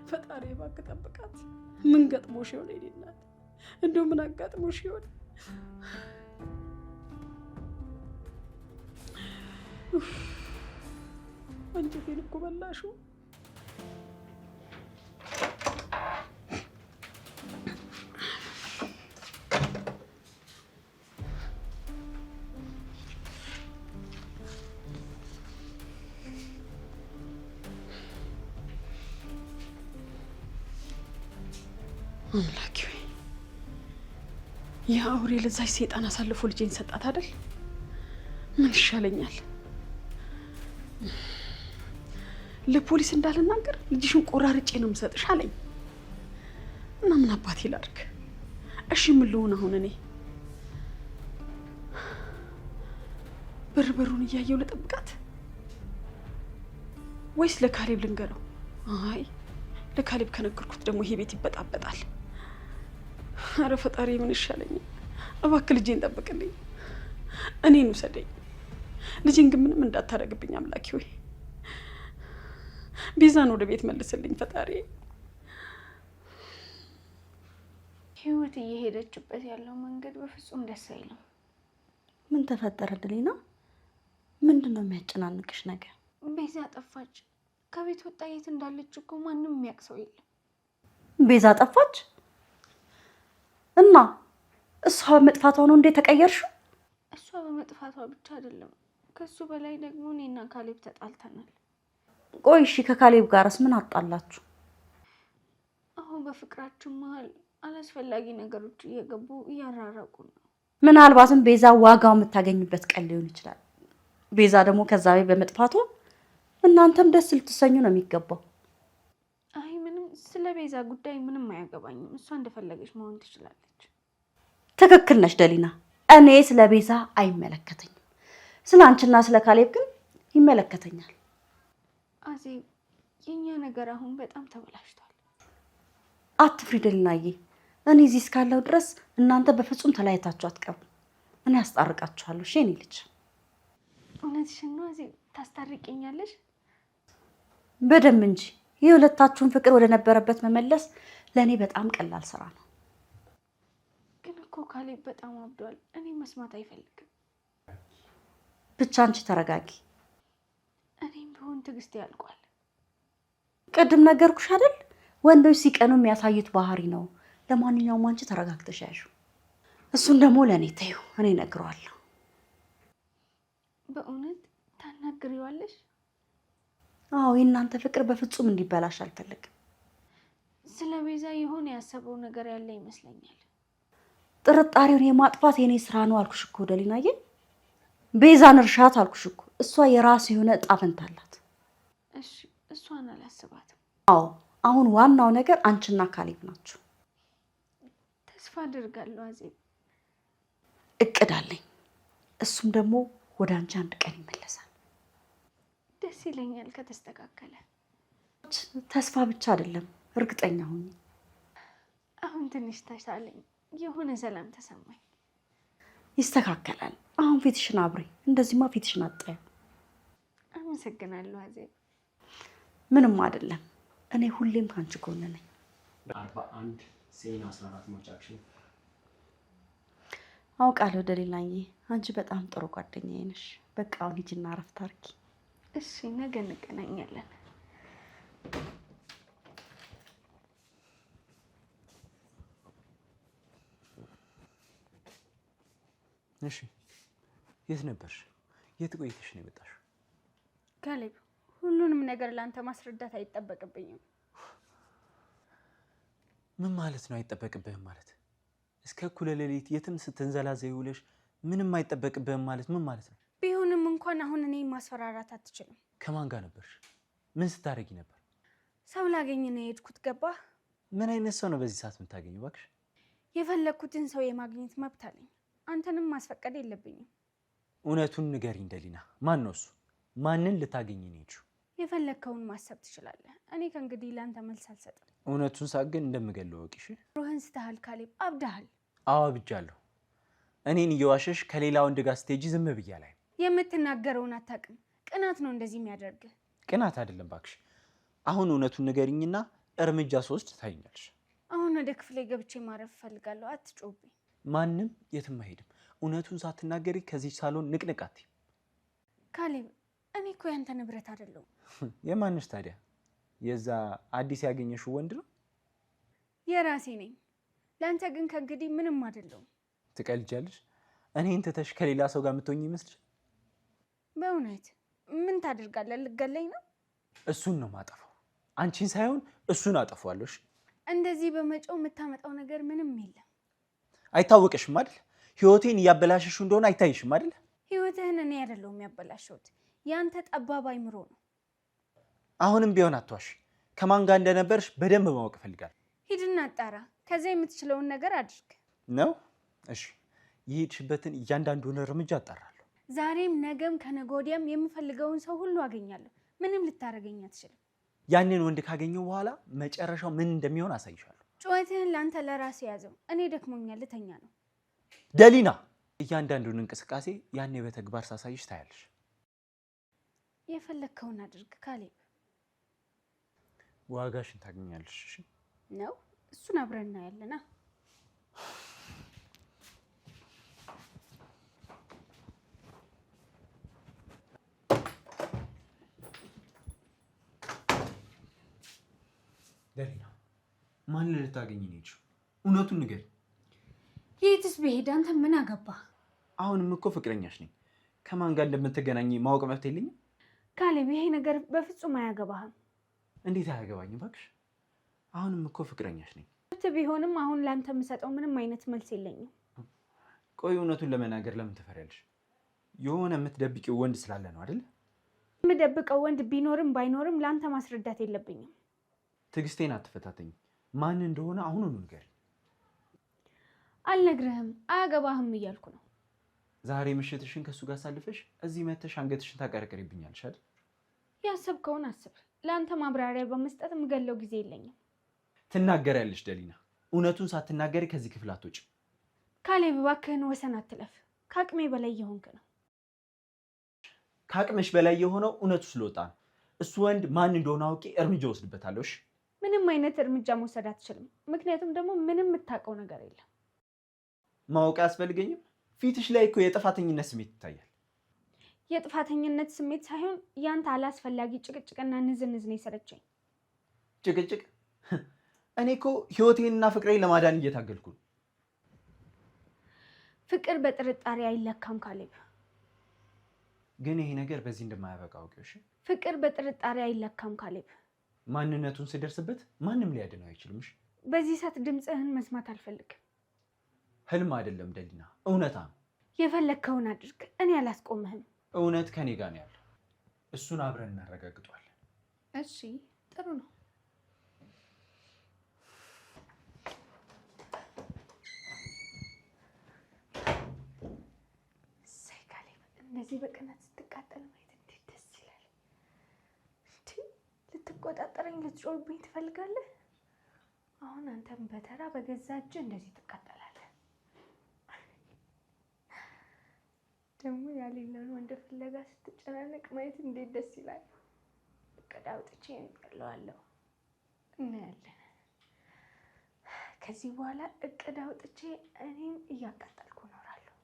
ፈጣሪ እባክህ ጠብቃት። ምን ገጥሞሽ ይሆን የኔ እናት? እንደው ምን አጋጥሞሽ ይሆን? አንጀቴን እኮ በላሽው። አምላኬ ያ አውሬ ለዛች ሰይጣን አሳልፎ ልጄን ሰጣት አይደል? ምን ይሻለኛል? ለፖሊስ እንዳልናገር ልጅሽን ቆራርጬ ነው የምሰጥሽ አለኝ። እና ምን አባቴ ላድርግ? እሺ ምን ልሆን አሁን እኔ? በሩን እያየው ልጠብቃት ወይስ ለካሌብ ልንገረው? አይ ለካሌብ ከነገርኩት ደግሞ ይሄ ቤት ይበጣበጣል። አረ ፈጣሪ ምን ይሻለኛል? እባክህ ልጄን ጠብቅልኝ፣ እኔን ውሰደኝ። ልጄን ግን ምንም እንዳታረግብኝ አምላኬ ሆይ። ቤዛን ወደ ቤት መልስልኝ ፈጣሪ። ህይወት እየሄደችበት ያለው መንገድ በፍጹም ደስ አይልም። ምን ተፈጠረ ድሊና? ምንድነው የሚያጨናንቅሽ ነገር? ቤዛ ጠፋች። ከቤት ወጣ። የት እንዳለች እኮ ማንም የሚያውቅ ሰው የለም። ቤዛ ጠፋች እና እሷ በመጥፋቷ ነው እንዴ ተቀየርሽው? እሷ በመጥፋቷ ብቻ አይደለም፣ ከሱ በላይ ደግሞ እኔና ካሌብ ተጣልተናል። ቆይ እሺ ከካሌብ ጋርስ ምን አጣላችሁ? አሁን በፍቅራችን መሀል አላስፈላጊ ነገሮች እየገቡ እያራራቁ ነው። ምናልባትም ቤዛ ዋጋው የምታገኝበት ቀን ሊሆን ይችላል። ቤዛ ደግሞ ከዛ ቤት በመጥፋቷ እናንተም ደስ ልትሰኙ ነው የሚገባው። አይ ምንም ስለ ቤዛ ጉዳይ ምንም አያገባኝም። እሷ እንደፈለገች መሆን ትችላለች። ትክክል ነሽ ደሊና። እኔ ስለ ቤዛ አይመለከተኝም። ስለ አንቺና ስለ ካሌብ ግን ይመለከተኛል። አዜብ የኛ ነገር አሁን በጣም ተበላሽቷል። አትፍሪ ደሊናዬ። እኔ እዚህ እስካለሁ ድረስ እናንተ በፍጹም ተለያይታችሁ አትቀሩም። እኔ አስታርቃችኋለሁ። እሺ የኔ ልጅ። እውነትሽን ነው አዜብ? ታስታርቂኛለሽ? በደንብ እንጂ። የሁለታችሁን ፍቅር ወደ ነበረበት መመለስ ለእኔ በጣም ቀላል ስራ ነው። ግን እኮ ካሌብ በጣም አብዷል። እኔ መስማት አይፈልግም። ብቻ አንቺ ተረጋጊ። እኔም ቢሆን ትዕግስት ያልቋል። ቅድም ነገርኩሽ አይደል? ወንዶች ሲቀኑ የሚያሳዩት ባህሪ ነው። ለማንኛውም አንቺ ተረጋግተሽ ያዡ። እሱን ደግሞ ለእኔ ተይው፣ እኔ እነግረዋለሁ። በእውነት ታናግሪዋለሽ? አዎ፣ የእናንተ ፍቅር በፍጹም እንዲበላሽ አልፈልግም። ስለ ቤዛ የሆነ ያሰበው ነገር ያለ ይመስለኛል። ጥርጣሬውን የማጥፋት የኔ ስራ ነው አልኩሽ እኮ ደሊናዬ። ቤዛን እርሻት አልኩሽ እኮ። እሷ የራስ የሆነ እጣ ፈንታ አላት። እሺ እሷን አላስባትም። አዎ፣ አሁን ዋናው ነገር አንቺና ካሌብ ናችሁ። ተስፋ አድርጋለሁ አዜብ። እቅድ አለኝ። እሱም ደግሞ ወደ አንቺ አንድ ቀን ይመለሳል። ደስ ይለኛል ከተስተካከለ። ተስፋ ብቻ አይደለም፣ እርግጠኛ ሁኚ። አሁን ትንሽ ተሻለኝ፣ የሆነ ሰላም ተሰማኝ። ይስተካከላል። አሁን ፊትሽን አብሪ። እንደዚህማ ፊትሽን አጣዩ። አመሰግናለሁ አዜብ። ምንም አይደለም። እኔ ሁሌም ካንቺ ጎን ነኝ። 41 ሴን 14 ማቻክሽን አውቃለሁ ደሊናዬ፣ አንቺ በጣም ጥሩ ጓደኛዬ ነሽ። በቃ አሁን ሂጂና እረፍት አድርጊ። እሺ ነገ እንገናኛለን። እሺ የት ነበርሽ? የት ቆይተሽ ነው የመጣሽው? ካሌብ፣ ሁሉንም ነገር ለአንተ ማስረዳት አይጠበቅብኝም። ምን ማለት ነው አይጠበቅብህም ማለት? እስከ እኩለ ሌሊት የትም ስትንዘላዘይ ውለሽ ምንም አይጠበቅብህም ማለት ምን ማለት ነው? ቢሆንም እንኳን አሁን እኔ ማስፈራራት አትችልም። ከማን ጋር ነበርሽ? ምን ስታደርጊ ነበር? ሰው ላገኝ ነው የሄድኩት። ገባህ? ምን አይነት ሰው ነው በዚህ ሰዓት የምታገኘው? እባክሽ የፈለግኩትን ሰው የማግኘት መብት አለኝ። አንተንም ማስፈቀድ የለብኝም። እውነቱን ንገሪኝ ደሊና። ማን ነው እሱ? ማንን ልታገኝ ነው የሄድሽው? የፈለግከውን ማሰብ ትችላለህ። እኔ ከእንግዲህ ላንተ መልስ አልሰጥም። እውነቱን ሳገን እንደምገለው ወቂሽ። ሮህን ስተሃል ካሌብ፣ አብዳሃል። አዎ አብጃለሁ። እኔን እየዋሸሽ ከሌላ ወንድ ጋር ስትሄጂ ዝም ብያ ላይ የምትናገረውን አታውቅም። ቅናት ነው እንደዚህ የሚያደርግህ። ቅናት አይደለም እባክሽ። አሁን እውነቱን ንገሪኝና እርምጃ ሶስት ታይኛለሽ። አሁን ወደ ክፍሌ ገብቼ ማረፍ እፈልጋለሁ። አትጮህብኝ። ማንም የትም አይሄድም። እውነቱን ሳትናገሪ ከዚህ ሳሎን ንቅንቅ አትይም። ካሌብ፣ እኔ እኮ ያንተ ንብረት አይደለሁም። የማንሽ ታዲያ? የዛ አዲስ ያገኘሽው ወንድ ነው? የራሴ ነኝ። ለአንተ ግን ከእንግዲህ ምንም አይደለሁም። ትቀልጃለሽ? እኔን ትተሽ ከሌላ ሰው ጋር የምትሆኝ ይመስልሽ? በእውነት ምን ታደርጋለህ? ልገለኝ ነው? እሱን ነው ማጠፋው። አንቺን ሳይሆን እሱን አጠፋዋለሁ። እንደዚህ በመጮህ የምታመጣው ነገር ምንም የለም። አይታወቅሽም አይደል? ህይወቴን እያበላሸሽው እንደሆነ አይታይሽም አይደል? ህይወትህን እኔ አይደለሁም ያበላሸሁት፣ ያንተ ጠባብ አይምሮ ነው። አሁንም ቢሆን አትዋሽ። ከማን ጋር እንደነበርሽ በደንብ ማወቅ እፈልጋለሁ። ሂድና አጣራ። ከዛ የምትችለውን ነገር አድርግ ነው። እሺ፣ የሄድሽበትን እያንዳንዱን እርምጃ አጣራለሁ። ዛሬም ነገም ከነገ ወዲያም የምፈልገውን ሰው ሁሉ አገኛለሁ። ምንም ልታረገኝ አትችልም። ያንን ወንድ ካገኘው በኋላ መጨረሻው ምን እንደሚሆን አሳይሻለሁ። ጩኸትህን ለአንተ ለራስህ ያዘው። እኔ ደክሞኛል፣ ልተኛ ነው። ደሊና፣ እያንዳንዱን እንቅስቃሴ ያኔ በተግባር ሳሳይሽ ታያለሽ። የፈለግከውን አድርግ ካሌብ። ዋጋሽን ታገኛለሽ። እሺ ነው? እሱን አብረን እናያለና። ደሊና፣ ማንን ልታገኝ ነው የሄድሽው? እውነቱን ንገሪ። የትስ ብሄድ አንተ ምን አገባ? አሁንም እኮ ፍቅረኛሽ ነኝ። ከማን ጋር እንደምትገናኝ ማወቅ መብት የለኝም? ካሌብ፣ ይሄ ነገር በፍጹም አያገባህም። እንዴት አያገባኝም እባክሽ? አሁንም እኮ ፍቅረኛሽ ነኝ። ቢሆንም አሁን ላንተ የምሰጠው ምንም አይነት መልስ የለኝም። ቆይ እውነቱን ለመናገር ለምን ትፈሪያለሽ? የሆነ የምትደብቂው ወንድ ስላለ ነው አይደል? የምደብቀው ወንድ ቢኖርም ባይኖርም ላንተ ማስረዳት የለብኝም። ትዕግስቴን አትፈታተኝ። ማን እንደሆነ አሁኑኑ ንገሪ። አልነግርህም፣ አያገባህም እያልኩ ነው። ዛሬ ምሽትሽን ከእሱ ጋር ሳልፈሽ እዚህ መተሽ አንገትሽን ታቀረቅሪብኛለሽ አይደል? ያሰብከውን አስብ። ለአንተ ማብራሪያ በመስጠት የምገለው ጊዜ የለኝም። ትናገሪያለሽ ደሊና። እውነቱን ሳትናገሪ ከዚህ ክፍል አትወጪ። ካሌብ፣ እባክህን ወሰን አትለፍ። ከአቅሜ በላይ የሆንክ ነው። ከአቅምሽ በላይ የሆነው እውነቱ ስለወጣ ነው። እሱ ወንድ ማን እንደሆነ አውቄ እርምጃ ወስድበታለሁ። እሺ? ምንም አይነት እርምጃ መውሰድ አትችልም። ምክንያቱም ደግሞ ምንም የምታውቀው ነገር የለም። ማወቅ አያስፈልገኝም። ፊትሽ ላይ እኮ የጥፋተኝነት ስሜት ይታያል። የጥፋተኝነት ስሜት ሳይሆን ያንተ አላስፈላጊ ጭቅጭቅና ንዝንዝ ነው የሰለቸኝ። ጭቅጭቅ? እኔ እኮ ህይወቴንና ፍቅሬን ለማዳን እየታገልኩ ነው። ፍቅር በጥርጣሬ አይለካም ካሌብ። ግን ይሄ ነገር በዚህ እንደማያበቃ አውቂው። እሺ? ፍቅር በጥርጣሬ አይለካም ካሌብ። ማንነቱን ስደርስበት ማንም ሊያድነው አይችልም። እሺ? በዚህ ሰዓት ድምፅህን መስማት አልፈልግም። ህልም አይደለም ደሊና፣ እውነታ ነው። የፈለግከውን አድርግ፣ እኔ አላስቆምህም። እውነት ከኔ ጋር ነው ያለው። እሱን አብረን እናረጋግጧለን። እሺ፣ ጥሩ ነው። እሰይ ካሌብ፣ እንደዚህ በቅናት ስትቃጠል ማየት እንዴት ደስ ይላል። ልትቆጣጠረኝ ልትጮህብኝ ትፈልጋለህ? አሁን አንተም በተራ በገዛ እጅ እንደዚህ ትቃጠላለህ። ደግሞ ያሌለን ወንድ ፍለጋ ስትጨናነቅ ማየት እንዴት ደስ ይላል። እቅድ አውጥቼ እጥለዋለሁ። እናያለን። ከዚህ በኋላ እቅድ አውጥቼ እኔም እያቃጠልኩ እኖራለሁ።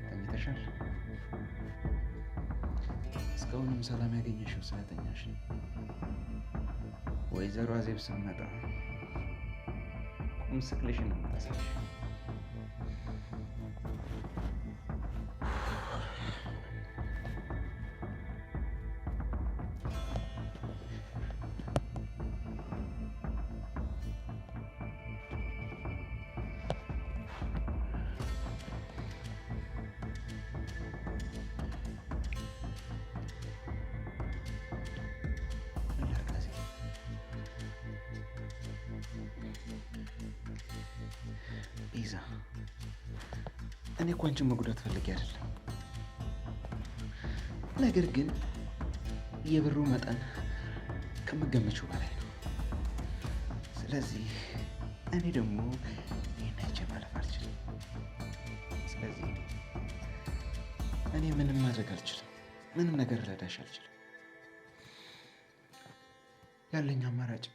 ተኝተሻል? እስካሁንም ሰላም ያገኘሽው ስለተኛሽ ነው። ወይዘሮ አዜብ ስመጣ ቁም ስቅልሽን ነው የምታሳይሽ። ቤዛ፣ እኔ እኮ አንቺን መጉዳት ፈልጌ አይደለም። ነገር ግን የብሩ መጠን ከምገመችው በላይ ነው። ስለዚህ እኔ ደግሞ ይህን አይቼ ማለፍ አልችልም። ስለዚህ እኔ ምንም ማድረግ አልችልም። ምንም ነገር ልረዳሽ አልችልም። ያለኝ አማራጭ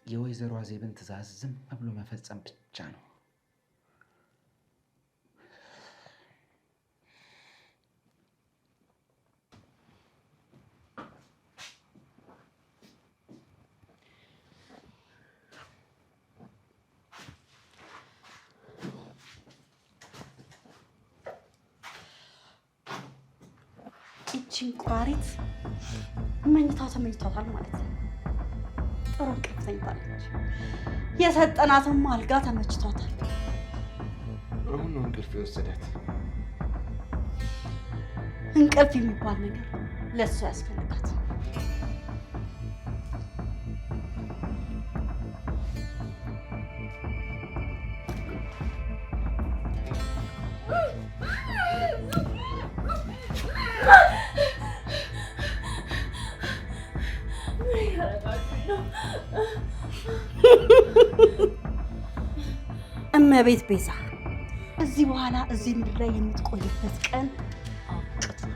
የወይዘሮ አዜብን ትዕዛዝ ዝም ብሎ መፈጸም ብቻ ነው። ይቺን ቁራሪት መኝታው ተመኝቷታል ማለት ነው። ጥሩ እንቅልፍ ተኝታለች። የሰጠናትም አልጋ ተመችቷታል። አሁን ነው እንቅልፍ የወሰዳት። እንቅልፍ የሚባል ነገር ለእሱ ያስፈልጋት። እመቤት ቤዛ እዚህ በኋላ እዚህ ምድር ላይ የምትቆይበት ቀን አብቅቷል።